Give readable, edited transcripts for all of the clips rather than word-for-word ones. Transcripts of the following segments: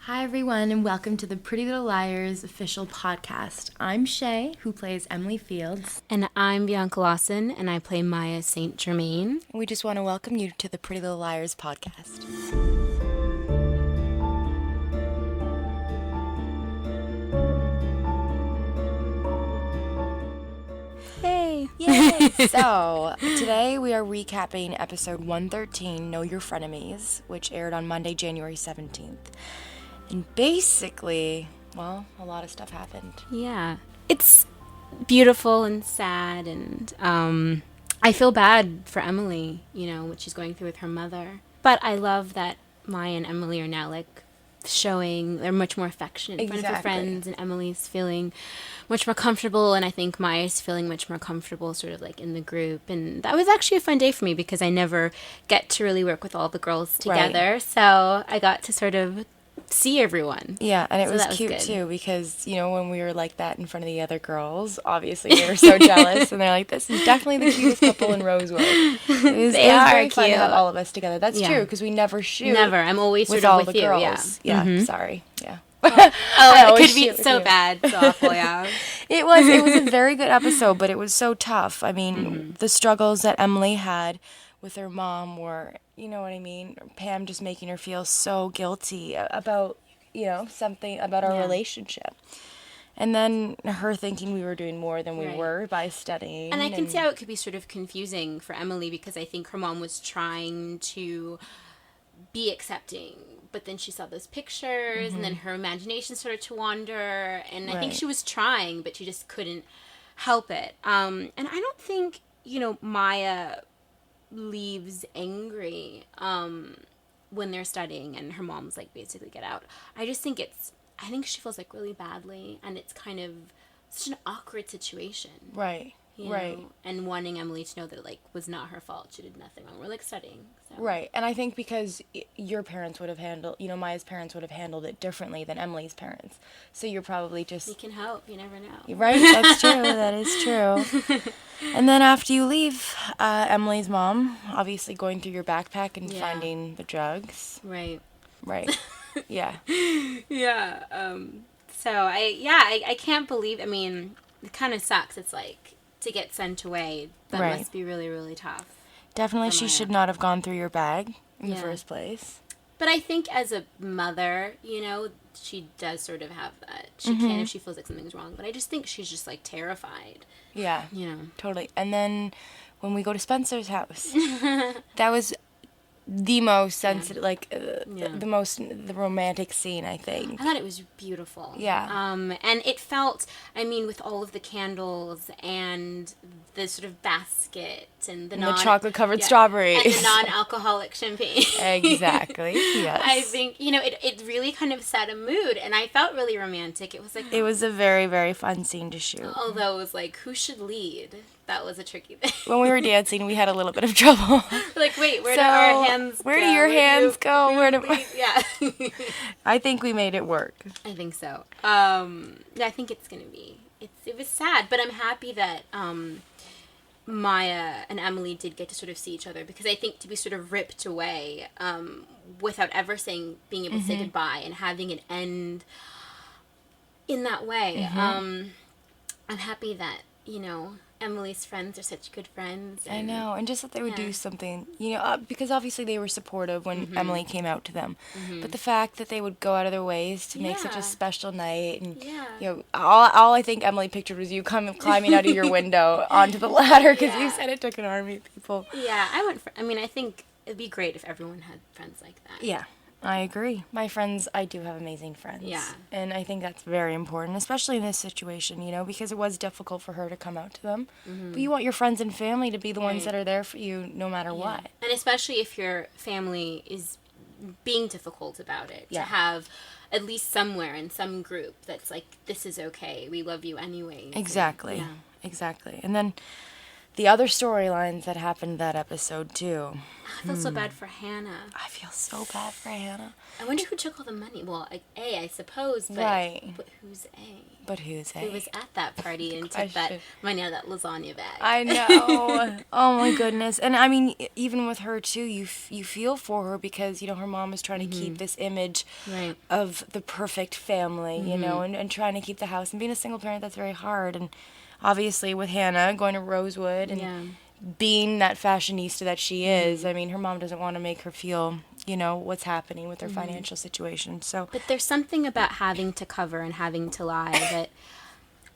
Hi, everyone, and welcome to the Pretty Little Liars official podcast. I'm Shay, who plays Emily Fields. And I'm Bianca Lawson, and I play Maya St. Germain. We just want to welcome you to the Pretty Little Liars podcast. Hey! Yay! So, today we are recapping episode 113, Know Your Frenemies, which aired on Monday, January 17th. And basically, well, a lot of stuff happened. Yeah. It's beautiful and sad, and I feel bad for Emily, what she's going through with her mother. But I love that Maya and Emily are now, showing they're much more affectionate in front of her friends, and Emily's feeling much more comfortable, and I think Maya's feeling much more comfortable sort of in the group. And that was actually a fun day for me because I never get to really work with all the girls together. Right. So I got to sort of see everyone. Yeah, and it was cute too because, when we were like that in front of the other girls, obviously they were so jealous and they're like, this is definitely the cutest couple in Rosewood. It was very fun to have all of us together. That's true because we never shoot. Never. I'm always with sort of all with the you. girls. Yeah. Sorry. Yeah. It could be so bad. So awful, yeah. It was a very good episode, but it was so tough. I mean, the struggles that Emily had with her mom were, you know what I mean? Pam just making her feel so guilty about, something about our relationship. And then her thinking we were doing more than we were by studying. And I can see how it could be sort of confusing for Emily because I think her mom was trying to be accepting, but then she saw those pictures and then her imagination started to wander. And I think she was trying, but she just couldn't help it. And I don't think, Maya leaves angry when they're studying and her mom's basically get out. I think she feels really badly, and it's kind of such an awkward situation. Right. Right. And wanting Emily to know that it was not her fault. She did nothing wrong. We're studying. So. Right. And I think because your parents would have handled, Maya's parents would have handled it differently than Emily's parents. So you're probably just... You can hope. You never know. Right. That's true. That is true. And then after you leave, Emily's mom, obviously going through your backpack and finding the drugs. Right. Right. Yeah. Yeah. So I can't believe, it kind of sucks. It's to get sent away, that must be really, really tough. Definitely she should not have gone through your bag in the first place. But I think as a mother, she does sort of have that. She can if she feels like something's wrong. But I just think she's just terrified. Yeah. Totally. And then when we go to Spencer's house, that was the most sensitive, the romantic scene, I think. I thought it was beautiful. Yeah. And it felt, with all of the candles and the sort of basket and the chocolate-covered strawberries. And the non-alcoholic champagne. Exactly, yes. I think, it really kind of set a mood, and I felt really romantic. It was It was a very, very fun scene to shoot. Although it was who should lead? That was a tricky thing. When we were dancing, we had a little bit of trouble. Wait, where do our hands go? Where do your hands go? Yeah. I think we made it work. I think so. I think it's going to be... It was sad, but I'm happy that Maya and Emily did get to sort of see each other, because I think to be sort of ripped away without ever being able to say goodbye and having it end in that way, I'm happy that, Emily's friends are such good friends. I know, and just that they would do something, because obviously they were supportive when Emily came out to them. But the fact that they would go out of their ways to make such a special night, and all I think Emily pictured was you climbing out of your window onto the ladder, because you said it took an army of people. Yeah, I think it'd be great if everyone had friends like that. Yeah. I agree. I do have amazing friends. Yeah. And I think that's very important, especially in this situation, because it was difficult for her to come out to them. But you want your friends and family to be the ones that are there for you no matter what. And especially if your family is being difficult about it, to have at least somewhere in some group that's this is okay, we love you anyway. Exactly. Exactly. And then the other storylines that happened that episode, too. I feel so bad for Hannah. I feel so bad for Hannah. I wonder who took all the money. Well, A, I suppose, but, Right. but who's A? But who's A? Who was at that party and took that money out of that lasagna bag? I know. Oh, my goodness. And, I mean, even with her, too, you feel for her because, you know, her mom is trying to keep this image Right. of the perfect family, you know, and trying to keep the house. And being a single parent, that's very hard. And obviously with Hannah going to Rosewood and being that fashionista that she is, I mean, her mom doesn't want to make her feel, you know, what's happening with her financial situation. So, But there's something about having to cover and having to lie that,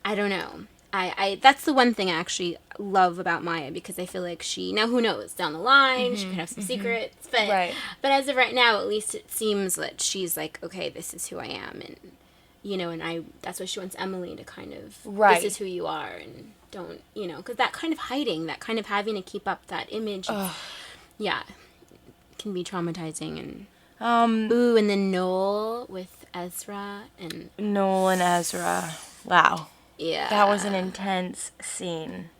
I don't know. I that's the one thing I actually love about Maya, because I feel like now who knows, down the line, she could have some secrets, but as of right now, at least it seems that she's like, okay, this is who I am, and, you know, and that's why she wants Emily to kind of, this is who you are, and don't, you know, because that kind of hiding, that kind of having to keep up that image, can be traumatizing. And and then Noel with Ezra and wow. Yeah. That was an intense scene.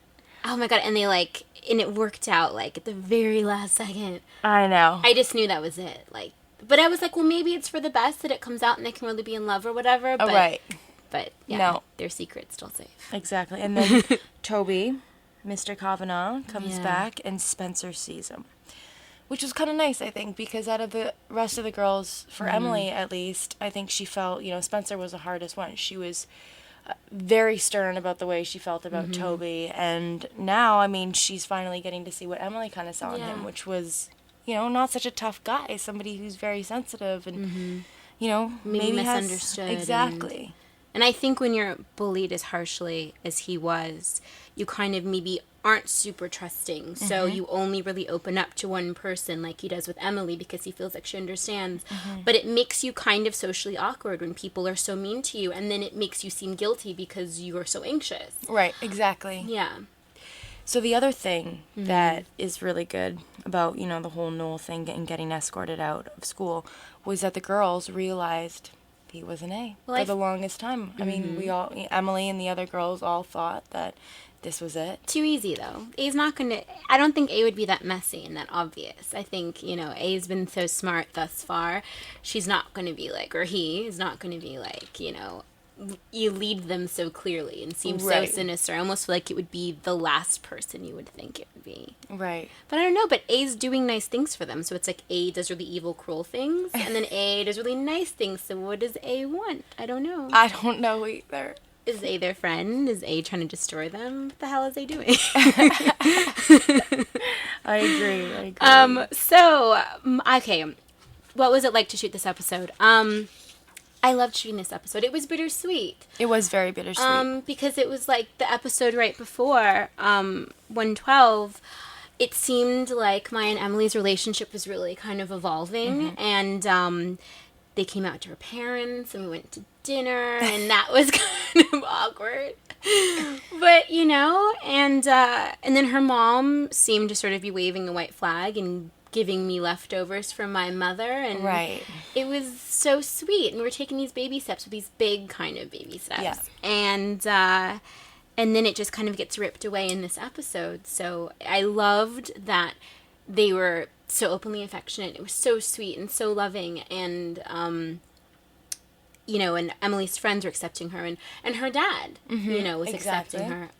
Oh my god, and it worked out, like, at the very last second. I know. I just knew that was it. Like, but I was like, well, maybe it's for the best that it comes out and they can really be in love or whatever. But, right. But, yeah, no. Their secret's still safe. Exactly. And then Toby, Mr. Kavanaugh, comes back and Spencer sees him. Which was kind of nice, I think, because out of the rest of the girls, for Emily at least, I think she felt, you know, Spencer was the hardest one. She was very stern about the way she felt about Toby, and now, I mean, she's finally getting to see what Emily kind of saw in him, which was, you know, not such a tough guy, somebody who's very sensitive and, you know, maybe misunderstood. Exactly. And I think when you're bullied as harshly as he was, you kind of maybe aren't super trusting. So you only really open up to one person, like he does with Emily, because he feels like she understands. But it makes you kind of socially awkward when people are so mean to you, and then it makes you seem guilty because you are so anxious. Right, exactly. Yeah. So the other thing that is really good about, you know, the whole Noel thing and getting escorted out of school was that the girls realized he was an A for the longest time. I mean, Emily and the other girls all thought that this was it. Too easy, though. A's not going to... I don't think A would be that messy and that obvious. I think, you know, A's been so smart thus far. She's not going to be like... Or he is not going to be like, you know... You lead them so clearly and seem so sinister. I almost feel like it would be the last person you would think it would be. Right. But I don't know, but A's doing nice things for them. So it's like A does really evil, cruel things. And then A does really nice things. So what does A want? I don't know. I don't know either. Is A their friend? Is A trying to destroy them? What the hell is A doing? I agree. Okay. What was it like to shoot this episode? I loved shooting this episode. It was bittersweet. It was very bittersweet. Because it was like the episode right before, 112, it seemed like Maya and Emily's relationship was really kind of evolving. And they came out to her parents, and we went to dinner, and that was kind of awkward. But, you know, and then her mom seemed to sort of be waving a white flag and giving me leftovers from my mother, and it was so sweet, and we were taking these baby steps, with these big kind of baby steps, and then it just kind of gets ripped away in this episode. So I loved that they were so openly affectionate. It was so sweet and so loving, and you know, and Emily's friends were accepting her, and her dad, you know, was accepting her.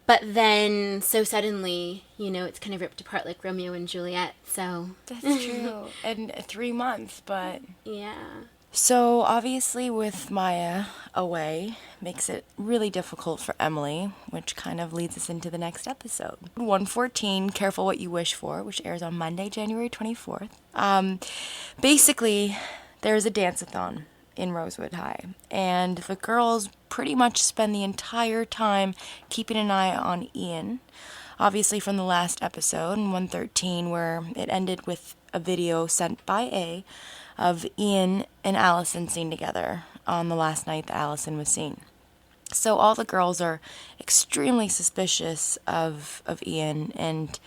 But then, so suddenly, you know, it's kind of ripped apart like Romeo and Juliet, so... That's true. And 3 months, but... Yeah. So, obviously, with Maya away, makes it really difficult for Emily, which kind of leads us into the next episode. 114, Careful What You Wish For, which airs on Monday, January 24th. Basically, there's a dance-a-thon in Rosewood High, and the girls pretty much spend the entire time keeping an eye on Ian, obviously from the last episode in 113, where it ended with a video sent by A of Ian and Allison seen together on the last night that Allison was seen. So all the girls are extremely suspicious of Ian, and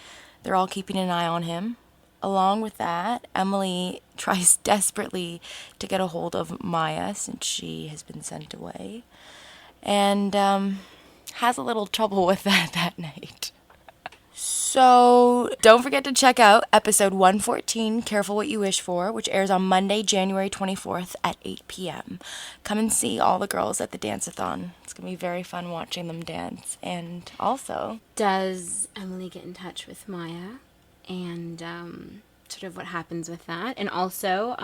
they're all keeping an eye on him. Along with that, Emily tries desperately to get a hold of Maya since she has been sent away. And has a little trouble with that night. So don't forget to check out episode 114, Careful What You Wish For, which airs on Monday, January 24th at 8 p.m. Come and see all the girls at the dance-a-thon. It's going to be very fun watching them dance. And also, does Emily get in touch with Maya? And sort of what happens with that. And also,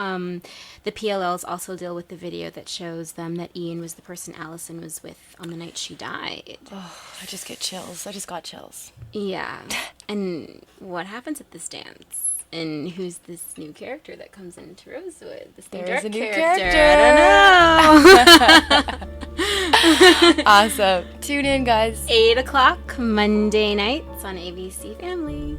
the PLLs also deal with the video that shows them that Ian was the person Allison was with on the night she died. oh, I just get chills. I just got chills. Yeah. And what happens at this dance? And who's this new character that comes into Rosewood? This new There's dark a new character. character. I don't know. Awesome. Tune in, guys. 8 o'clock Monday nights on ABC Family.